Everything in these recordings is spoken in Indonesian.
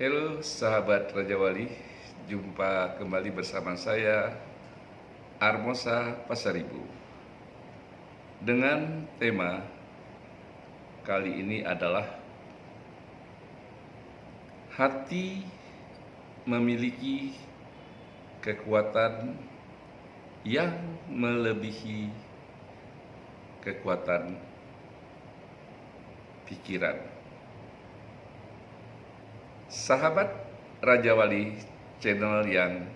Halo sahabat Raja Wali, jumpa kembali bersama saya Armosa Pasaribu dengan tema kali ini adalah hati memiliki kekuatan yang melebihi kekuatan pikiran. Sahabat Raja Wali channel yang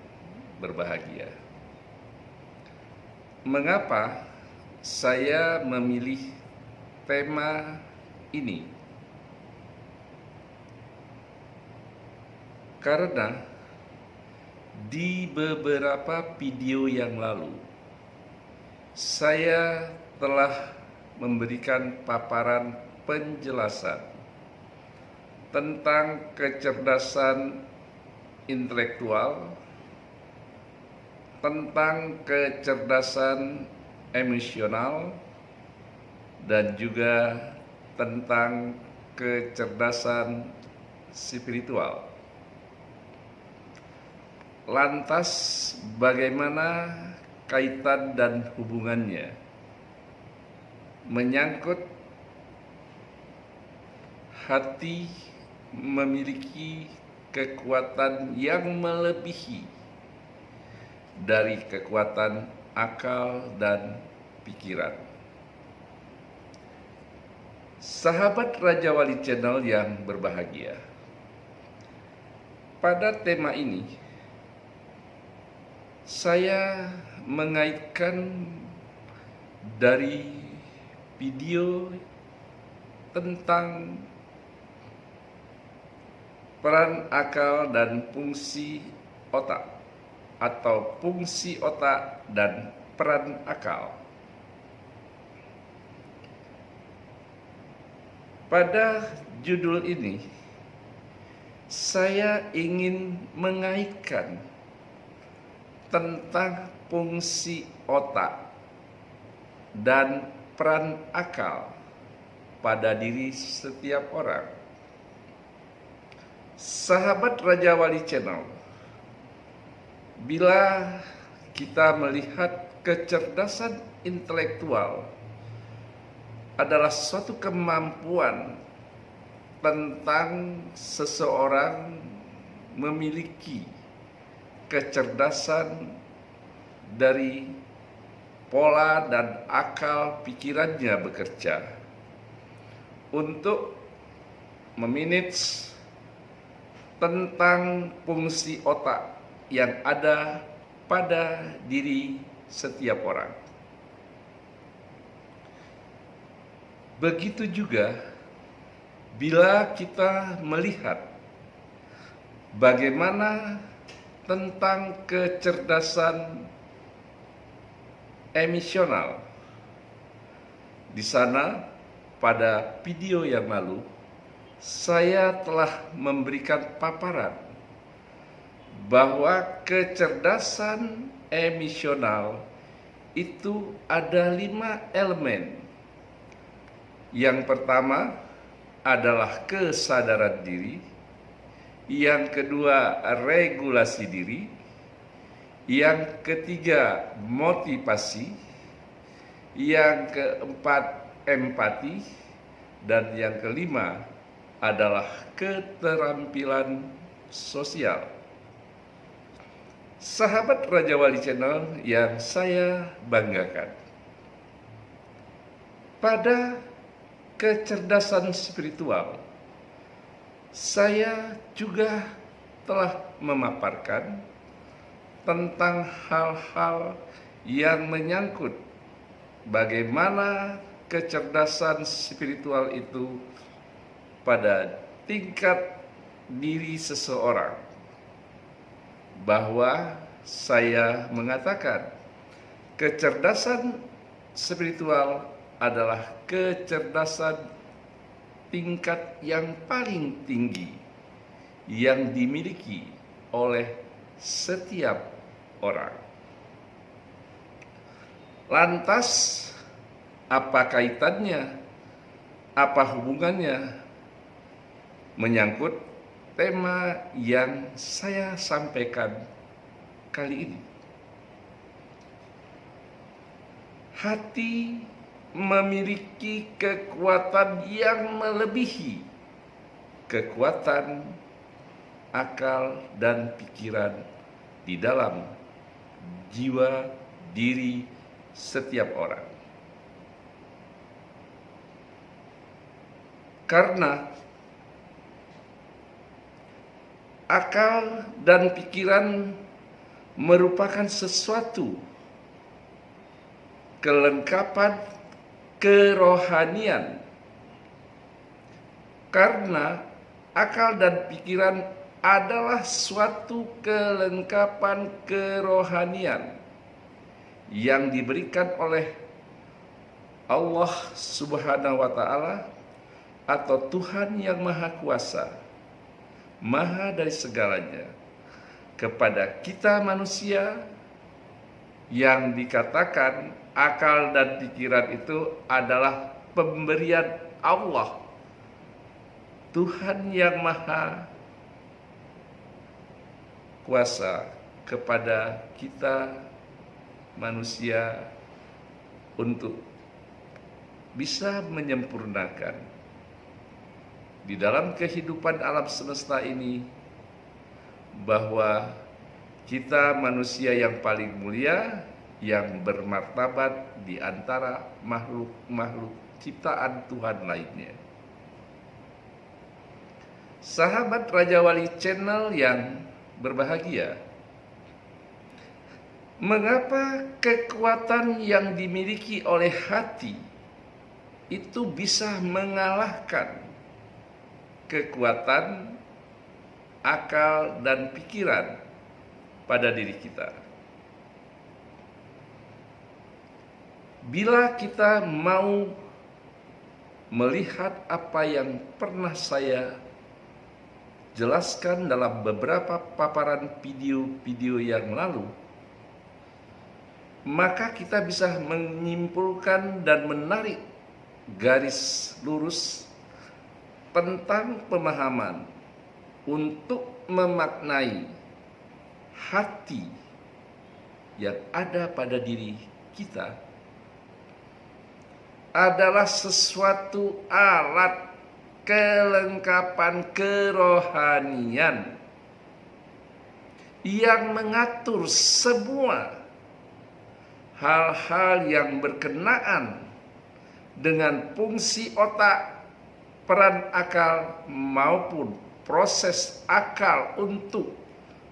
berbahagia, mengapa saya memilih tema ini? Karena di beberapa video yang lalu saya telah memberikan paparan penjelasan tentang kecerdasan intelektual, tentang kecerdasan emosional, dan juga tentang kecerdasan spiritual. Lantas bagaimana kaitan dan hubungannya menyangkut hati memiliki kekuatan yang melebihi dari kekuatan akal dan pikiran? Sahabat Raja Wali channel yang berbahagia, pada tema ini saya mengaitkan dari video tentang peran akal dan fungsi otak, atau fungsi otak dan peran akal. Pada judul ini saya ingin mengaitkan tentang fungsi otak dan peran akal pada diri setiap orang. Sahabat Raja Wali channel, bila kita melihat kecerdasan intelektual adalah suatu kemampuan tentang seseorang memiliki kecerdasan dari pola dan akal pikirannya bekerja untuk memanage tentang fungsi otak yang ada pada diri setiap orang. Begitu juga bila kita melihat bagaimana tentang kecerdasan emosional. Di sana pada video yang lalu saya telah memberikan paparan bahwa kecerdasan emosional itu ada 5 elemen. Yang pertama adalah kesadaran diri, yang kedua regulasi diri, yang ketiga motivasi, yang keempat empati, dan yang kelima adalah keterampilan sosial. Sahabat Raja Wali channel yang saya banggakan, pada kecerdasan spiritual saya juga telah memaparkan tentang hal-hal yang menyangkut bagaimana kecerdasan spiritual itu pada tingkat diri seseorang, bahwa saya mengatakan kecerdasan spiritual adalah kecerdasan tingkat yang paling tinggi yang dimiliki oleh setiap orang. Lantas, apa kaitannya, apa hubungannya menyangkut tema yang saya sampaikan kali ini. Hati memiliki kekuatan yang melebihi kekuatan akal dan pikiran di dalam jiwa diri setiap orang. Karena akal dan pikiran merupakan sesuatu kelengkapan kerohanian. Karena akal dan pikiran adalah suatu kelengkapan kerohanian yang diberikan oleh Allah Subhanahu wa Ta'ala atau Tuhan yang Maha Kuasa, Maha dari segalanya, kepada kita manusia, yang dikatakan akal dan pikiran itu adalah pemberian Allah, Tuhan yang Maha Kuasa, kepada kita manusia untuk bisa menyempurnakan di dalam kehidupan alam semesta ini, bahwa kita manusia yang paling mulia, yang bermartabat di antara makhluk-makhluk ciptaan Tuhan lainnya. Sahabat Raja Wali Channel yang berbahagia, mengapa kekuatan yang dimiliki oleh hati itu bisa mengalahkan kekuatan akal dan pikiran pada diri kita? Bila kita mau melihat apa yang pernah saya jelaskan dalam beberapa paparan video-video yang lalu, maka kita bisa menyimpulkan dan menarik garis lurus tentang pemahaman untuk memaknai hati yang ada pada diri kita adalah sesuatu alat kelengkapan kerohanian yang mengatur semua hal-hal yang berkenaan dengan fungsi otak, peran akal, maupun proses akal untuk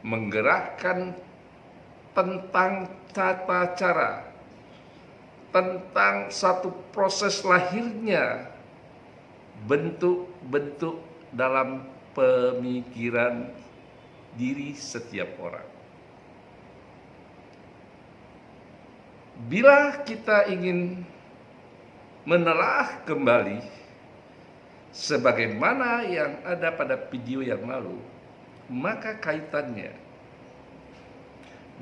menggerakkan tentang tata cara, tentang satu proses lahirnya bentuk-bentuk dalam pemikiran diri setiap orang. Bila kita ingin menelaah kembali sebagaimana yang ada pada video yang lalu, maka kaitannya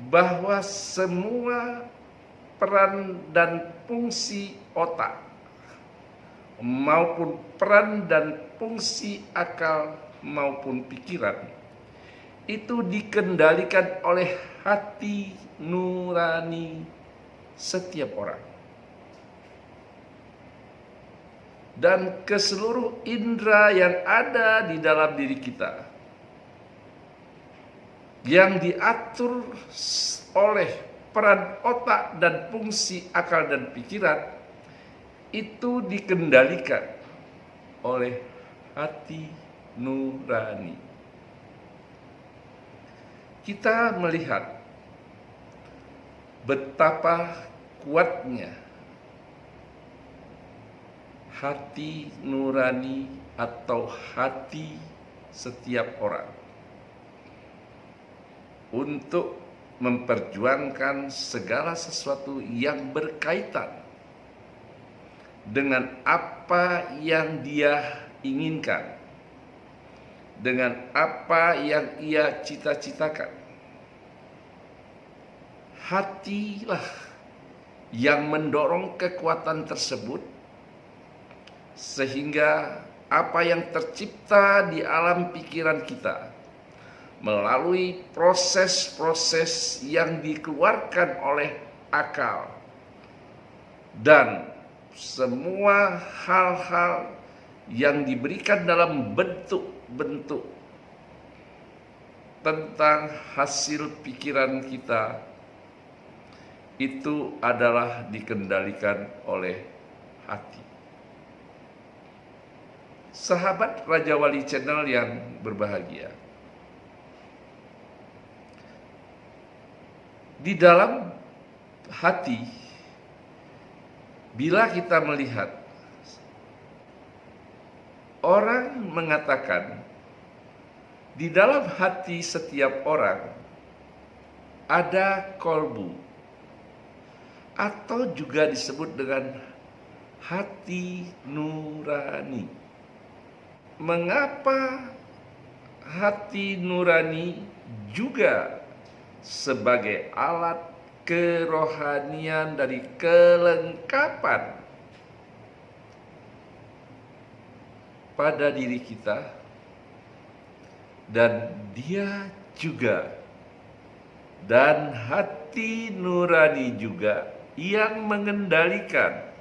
bahwa semua peran dan fungsi otak maupun peran dan fungsi akal maupun pikiran itu dikendalikan oleh hati nurani setiap orang, dan ke seluruh indera yang ada di dalam diri kita, yang diatur oleh peran otak dan fungsi akal dan pikiran, itu dikendalikan oleh hati nurani. Kita melihat betapa kuatnya hati nurani atau hati setiap orang untuk memperjuangkan segala sesuatu yang berkaitan dengan apa yang dia inginkan, dengan apa yang ia cita-citakan. Hatilah yang mendorong kekuatan tersebut, sehingga apa yang tercipta di alam pikiran kita melalui proses-proses yang dikeluarkan oleh akal, dan semua hal-hal yang diberikan dalam bentuk-bentuk tentang hasil pikiran kita itu adalah dikendalikan oleh hati. Sahabat Raja Wali Channel yang berbahagia, di dalam hati, bila kita melihat orang mengatakan di dalam hati setiap orang ada kolbu, atau juga disebut dengan hati nurani. Mengapa hati nurani juga sebagai alat kerohanian dari kelengkapan pada diri kita, dan dia juga, dan hati nurani juga yang mengendalikan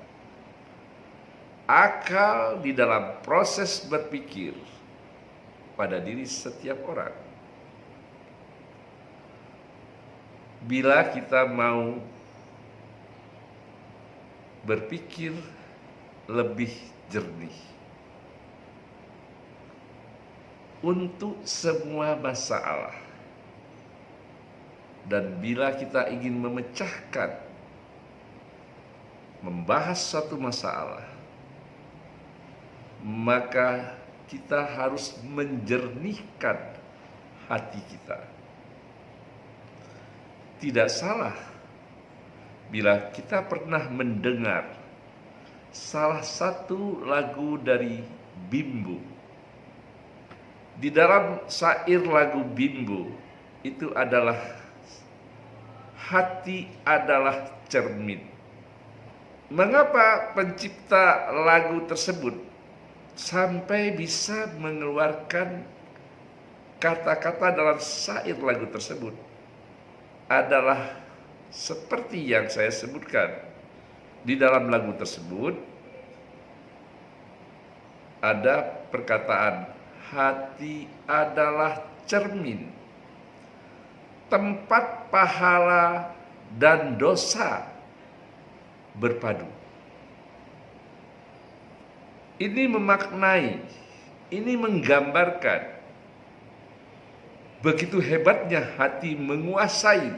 akal di dalam proses berpikir pada diri setiap orang. Bila kita mau berpikir lebih jernih untuk semua masalah, dan bila kita ingin membahas suatu masalah, maka kita harus menjernihkan hati kita. Tidak salah bila kita pernah mendengar salah satu lagu dari Bimbo. Di dalam syair lagu Bimbo itu adalah hati adalah cermin. Mengapa pencipta lagu tersebut sampai bisa mengeluarkan kata-kata dalam syair lagu tersebut adalah seperti yang saya sebutkan. Di dalam lagu tersebut ada perkataan hati adalah cermin, tempat pahala dan dosa berpadu. Ini memaknai, ini menggambarkan begitu hebatnya hati menguasai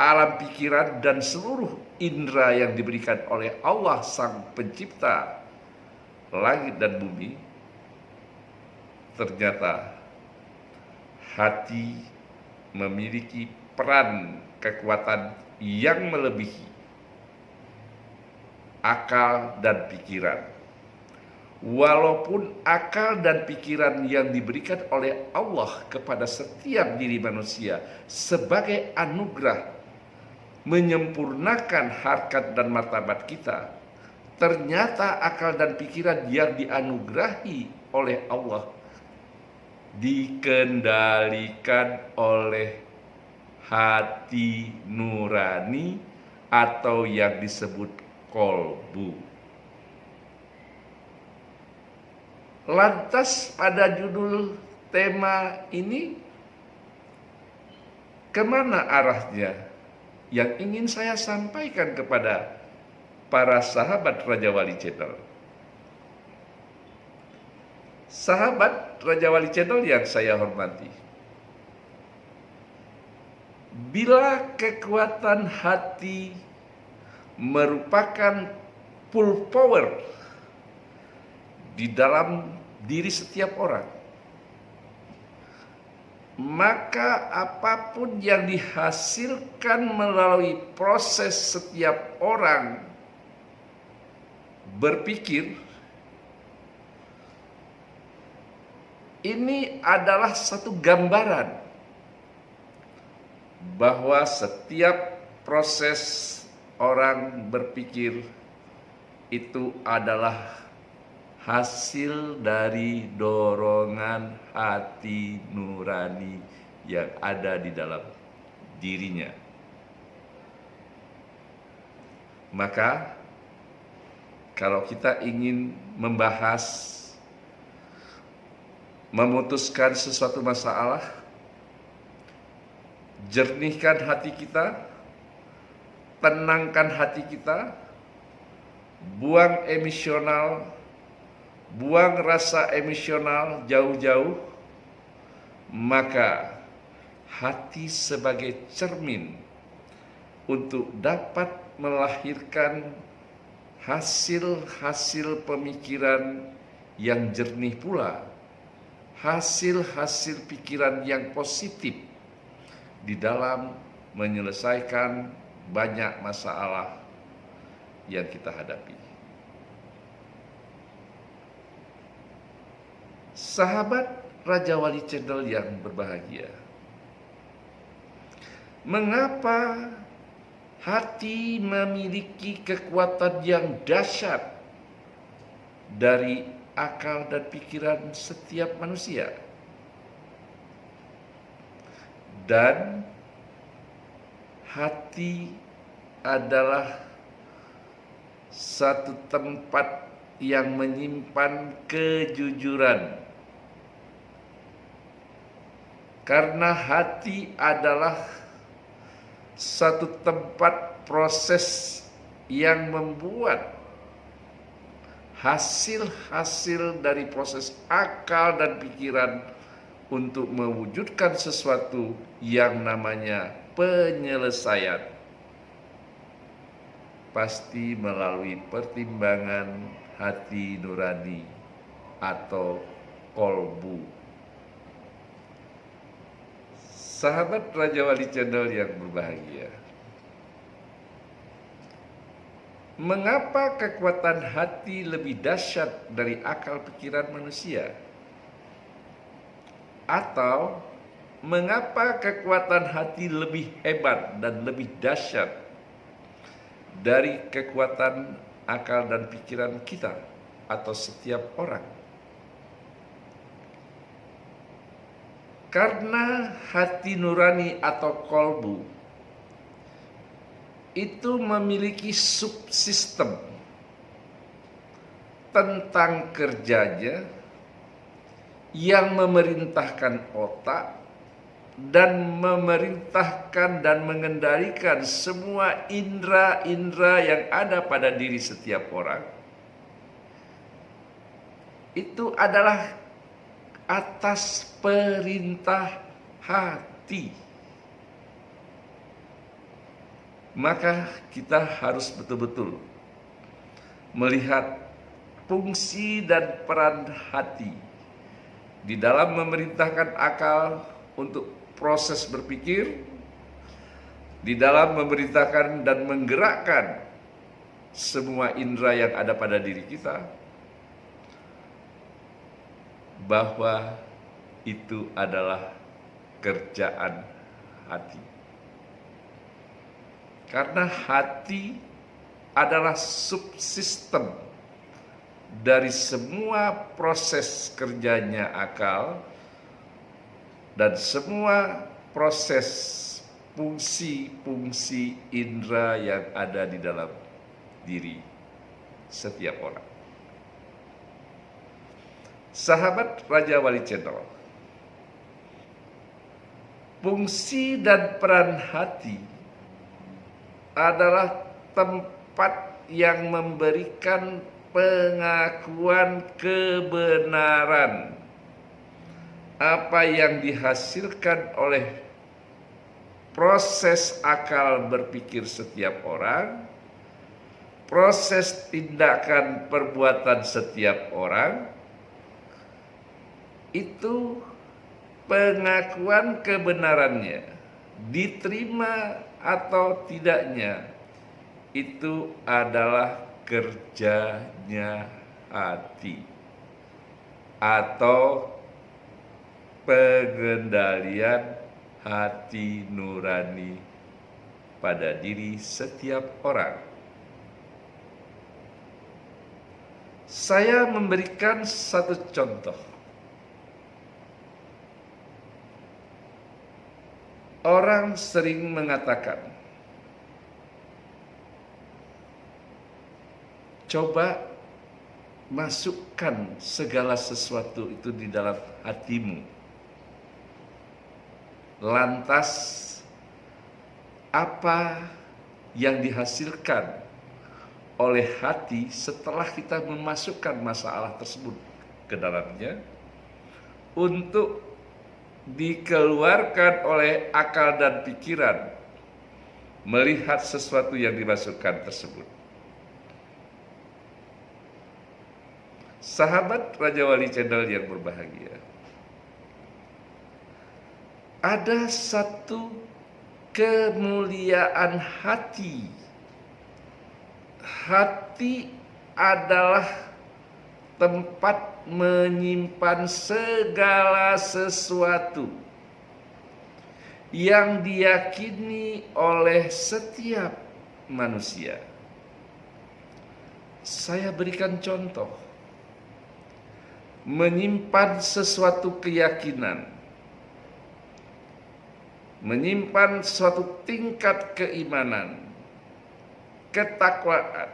alam pikiran dan seluruh indera yang diberikan oleh Allah Sang Pencipta langit dan bumi. Ternyata hati memiliki peran kekuatan yang melebihi akal dan pikiran. Walaupun akal dan pikiran yang diberikan oleh Allah kepada setiap diri manusia sebagai anugerah menyempurnakan harkat dan martabat kita, ternyata akal dan pikiran yang dianugerahi oleh Allah dikendalikan oleh hati nurani atau yang disebut kolbu. Lantas pada judul tema ini, kemana arahnya yang ingin saya sampaikan kepada para sahabat Raja Wali Channel? Sahabat Raja Wali Channel yang saya hormati, bila kekuatan hati merupakan full power di dalam diri setiap orang, maka apapun yang dihasilkan melalui proses setiap orang berpikir, ini adalah satu gambaran bahwa setiap proses orang berpikir itu adalah hasil dari dorongan hati nurani yang ada di dalam dirinya. Maka kalau kita ingin membahas, memutuskan sesuatu masalah, jernihkan hati kita, tenangkan hati kita, buang emosional, buang rasa emosional jauh-jauh, maka hati sebagai cermin untuk dapat melahirkan hasil-hasil pemikiran yang jernih pula, hasil-hasil pikiran yang positif di dalam menyelesaikan banyak masalah yang kita hadapi. Sahabat Raja Wali Channel yang berbahagia, mengapa hati memiliki kekuatan yang dahsyat dari akal dan pikiran setiap manusia? Dan hati adalah satu tempat yang menyimpan kejujuran. Karena hati adalah satu tempat proses yang membuat hasil-hasil dari proses akal dan pikiran untuk mewujudkan sesuatu yang namanya penyelesaian, pasti melalui pertimbangan hati nurani atau kolbu. Sahabat Raja Wali Channel yang berbahagia, mengapa kekuatan hati lebih dahsyat dari akal pikiran manusia? Atau mengapa kekuatan hati lebih hebat dan lebih dahsyat dari kekuatan akal dan pikiran kita atau setiap orang? Karena hati nurani atau kolbu itu memiliki subsistem tentang kerjanya yang memerintahkan otak dan memerintahkan dan mengendalikan semua indera-indera yang ada pada diri setiap orang. Itu adalah atas perintah hati. Maka kita harus betul-betul melihat fungsi dan peran hati di dalam memerintahkan akal untuk proses berpikir, di dalam memerintahkan dan menggerakkan semua indera yang ada pada diri kita, bahwa itu adalah kerjaan hati. Karena hati adalah subsistem dari semua proses kerjanya akal dan semua proses fungsi-fungsi indera yang ada di dalam diri setiap orang. Sahabat Raja Wali Channel, fungsi dan peran hati adalah tempat yang memberikan pengakuan kebenaran apa yang dihasilkan oleh proses akal berpikir setiap orang, proses tindakan perbuatan setiap orang. Itu pengakuan kebenarannya, diterima atau tidaknya, itu adalah kerjanya hati atau pengendalian hati nurani pada diri setiap orang. Saya memberikan satu contoh. Orang sering mengatakan, coba masukkan segala sesuatu itu di dalam hatimu. Lantas, apa yang dihasilkan oleh hati setelah kita memasukkan masalah tersebut ke dalamnya untuk dikeluarkan oleh akal dan pikiran melihat sesuatu yang dimasukkan tersebut. Sahabat Raja Wali Channel yang berbahagia, ada satu kemuliaan hati. Hati adalah tempat menyimpan segala sesuatu yang diyakini oleh setiap manusia. Saya berikan contoh. Menyimpan sesuatu keyakinan, menyimpan suatu tingkat keimanan, ketakwaan,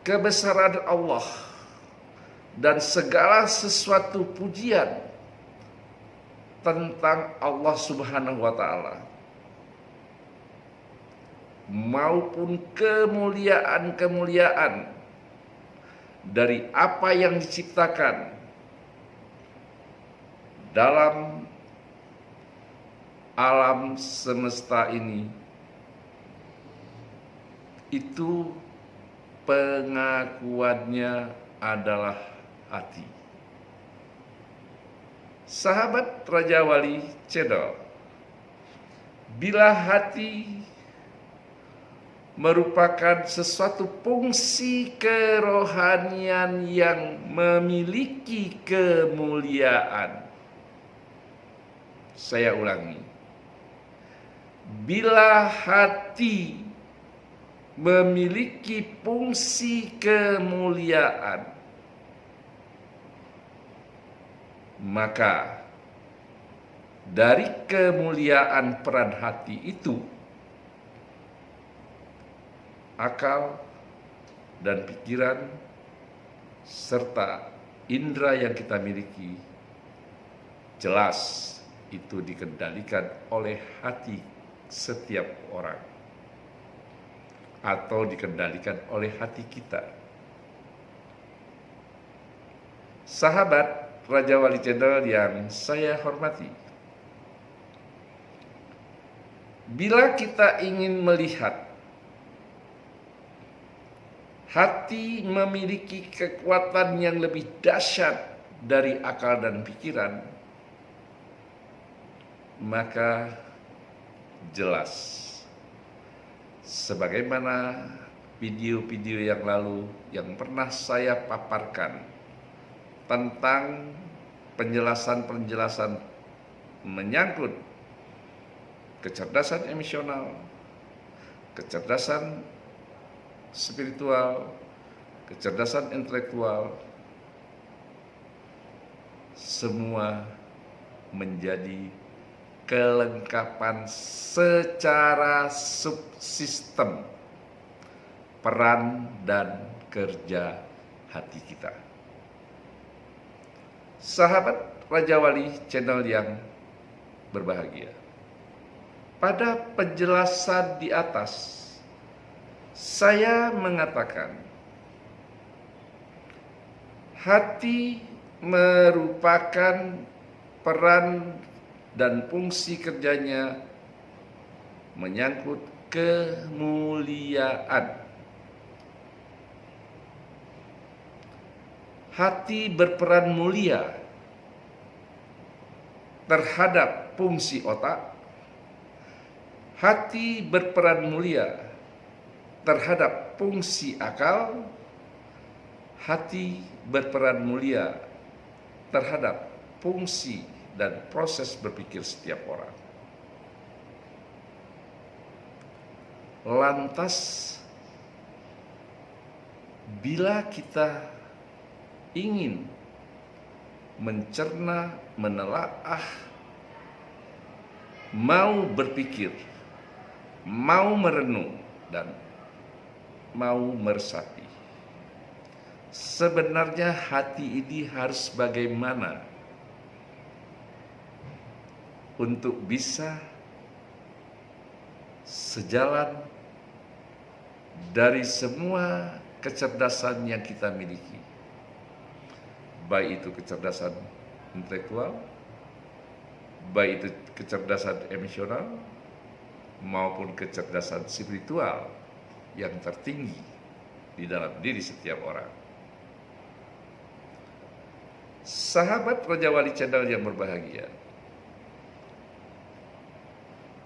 kebesaran Allah, dan segala sesuatu pujian tentang Allah Subhanahu wa Ta'ala, maupun kemuliaan-kemuliaan dari apa yang diciptakan dalam alam semesta ini, itu pengakuannya adalah hati. Sahabat Raja Wali Channel, bila hati merupakan sesuatu fungsi kerohanian yang memiliki kemuliaan. Saya ulangi. Bila hati memiliki fungsi kemuliaan, maka dari kemuliaan peran hati itu, akal dan pikiran serta indera yang kita miliki jelas itu dikendalikan oleh hati setiap orang atau dikendalikan oleh hati kita. Sahabat Raja Wali Channel yang saya hormati, bila kita ingin melihat hati memiliki kekuatan yang lebih dahsyat dari akal dan pikiran, maka jelas, sebagaimana video-video yang lalu yang pernah saya paparkan tentang penjelasan-penjelasan menyangkut kecerdasan emosional, kecerdasan spiritual, kecerdasan intelektual, semua menjadi kelengkapan secara subsistem peran dan kerja hati kita. Sahabat Raja Wali Channel yang berbahagia, pada penjelasan di atas saya mengatakan hati merupakan peran dan fungsi kerjanya menyangkut kemuliaan. Hati berperan mulia terhadap fungsi otak. Hati berperan mulia terhadap fungsi akal. Hati berperan mulia terhadap fungsi dan proses berpikir setiap orang. Lantas, bila kita ingin mencerna, menelaah, mau berpikir, mau merenung, dan mau meresapi. Sebenarnya hati ini harus bagaimana untuk bisa sejalan dari semua kecerdasan yang kita miliki, baik itu kecerdasan intelektual, baik itu kecerdasan emosional, maupun kecerdasan spiritual yang tertinggi di dalam diri setiap orang. Sahabat Raja Wali Channel yang berbahagia,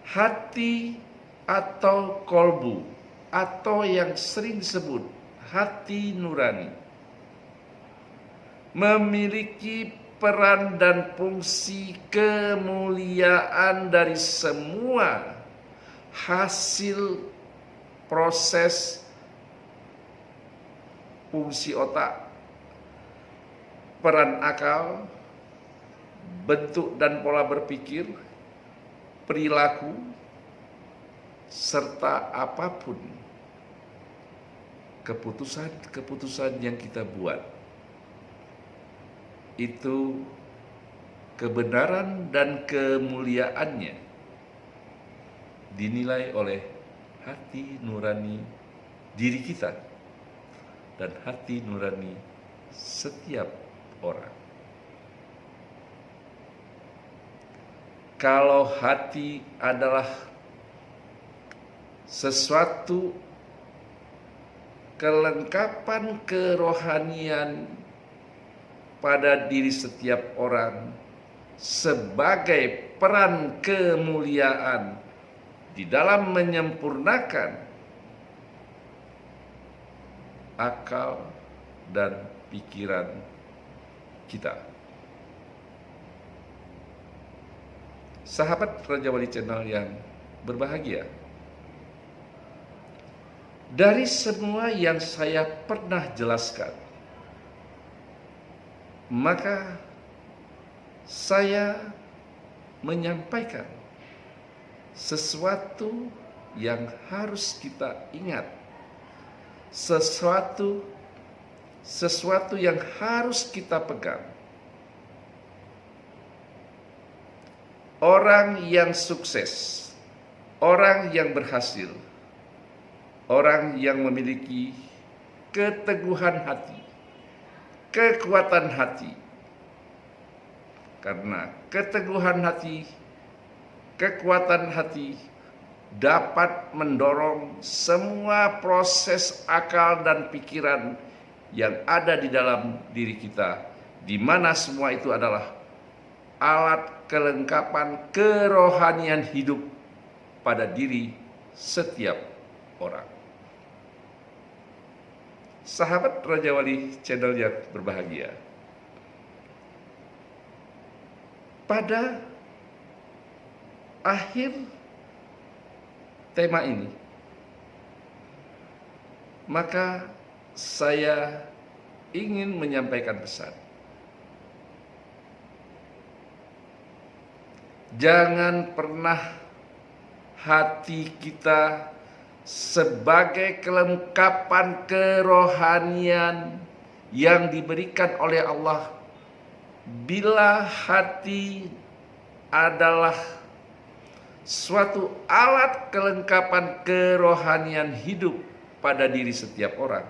hati atau kolbu atau yang sering disebut hati nurani memiliki peran dan fungsi kemuliaan dari semua hasil proses fungsi otak, peran akal, bentuk dan pola berpikir, perilaku, serta apapun keputusan-keputusan yang kita buat. Itu kebenaran dan kemuliaannya dinilai oleh hati nurani diri kita dan hati nurani setiap orang. Kalau hati adalah sesuatu kelengkapan kerohanian pada diri setiap orang sebagai peran kemuliaan di dalam menyempurnakan akal dan pikiran kita. Sahabat Raja Wali Channel yang berbahagia, dari semua yang saya pernah jelaskan, maka saya menyampaikan sesuatu yang harus kita ingat, sesuatu yang harus kita pegang. Orang yang sukses, orang yang berhasil, orang yang memiliki keteguhan hati, kekuatan hati. Karena keteguhan hati, kekuatan hati dapat mendorong semua proses akal dan pikiran yang ada di dalam diri kita, di mana semua itu adalah alat kelengkapan kerohanian hidup pada diri setiap orang. Sahabat Raja Wali Channel yang berbahagia, pada akhir tema ini, maka saya ingin menyampaikan pesan. Jangan pernah hati kita sebagai kelengkapan kerohanian yang diberikan oleh Allah. Bila hati adalah suatu alat kelengkapan kerohanian hidup pada diri setiap orang,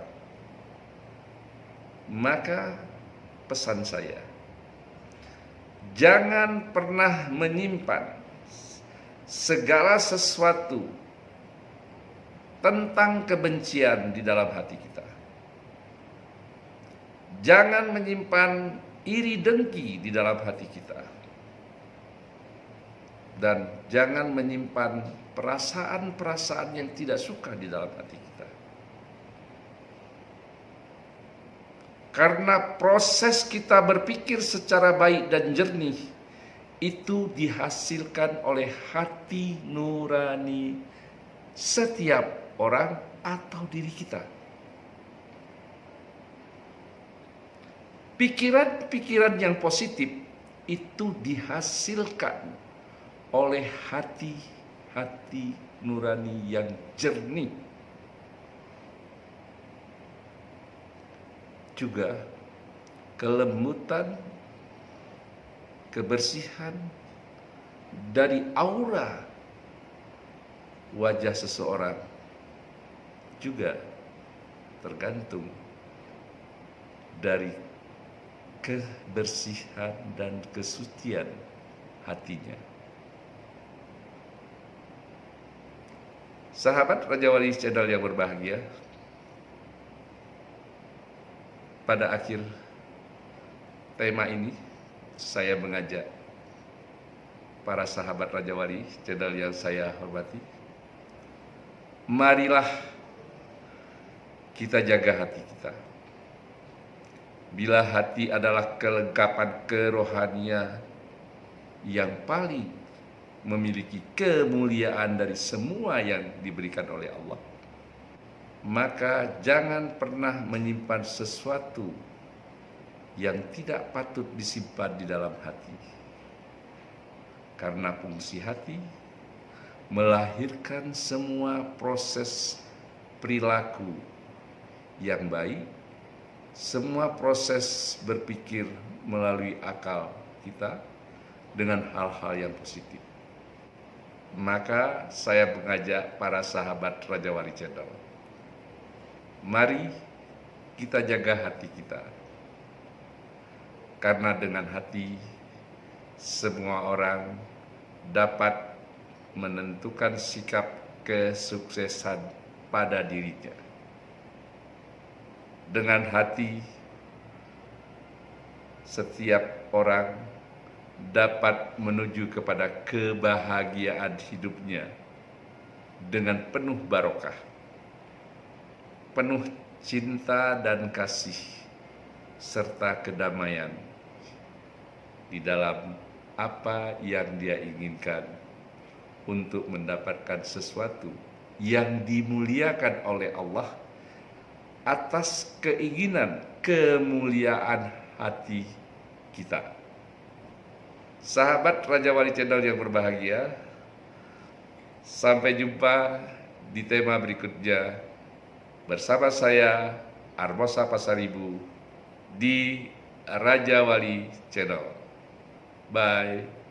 maka pesan saya, jangan pernah menyimpan segala sesuatu tentang kebencian di dalam hati kita. Jangan menyimpan iri dengki di dalam hati kita. Dan jangan menyimpan perasaan-perasaan yang tidak suka di dalam hati kita. Karena proses kita berpikir secara baik dan jernih itu dihasilkan oleh hati nurani setiap orang atau diri kita. Pikiran-pikiran yang positif itu dihasilkan oleh hati nurani yang jernih. Juga kelembutan, kebersihan dari aura wajah seseorang juga tergantung dari kebersihan dan kesucian hatinya. Sahabat Raja Wali Channel yang berbahagia, pada akhir tema ini saya mengajak para sahabat Raja Wali Channel yang saya hormati, marilah kita jaga hati kita. Bila hati adalah kelengkapan kerohanian yang paling memiliki kemuliaan dari semua yang diberikan oleh Allah, maka jangan pernah menyimpan sesuatu yang tidak patut disimpan di dalam hati. Karena fungsi hati melahirkan semua proses perilaku yang baik, semua proses berpikir melalui akal kita dengan hal-hal yang positif. Maka saya mengajak para sahabat Raja Wali Channel, mari kita jaga hati kita. Karena dengan hati semua orang dapat menentukan sikap kesuksesan pada dirinya. Dengan hati, setiap orang dapat menuju kepada kebahagiaan hidupnya dengan penuh barokah, penuh cinta dan kasih, serta kedamaian di dalam apa yang dia inginkan untuk mendapatkan sesuatu yang dimuliakan oleh Allah atas keinginan kemuliaan hati kita. Sahabat Raja Wali Channel yang berbahagia, sampai jumpa di tema berikutnya bersama saya Armosa Pasaribu di Raja Wali Channel. Bye.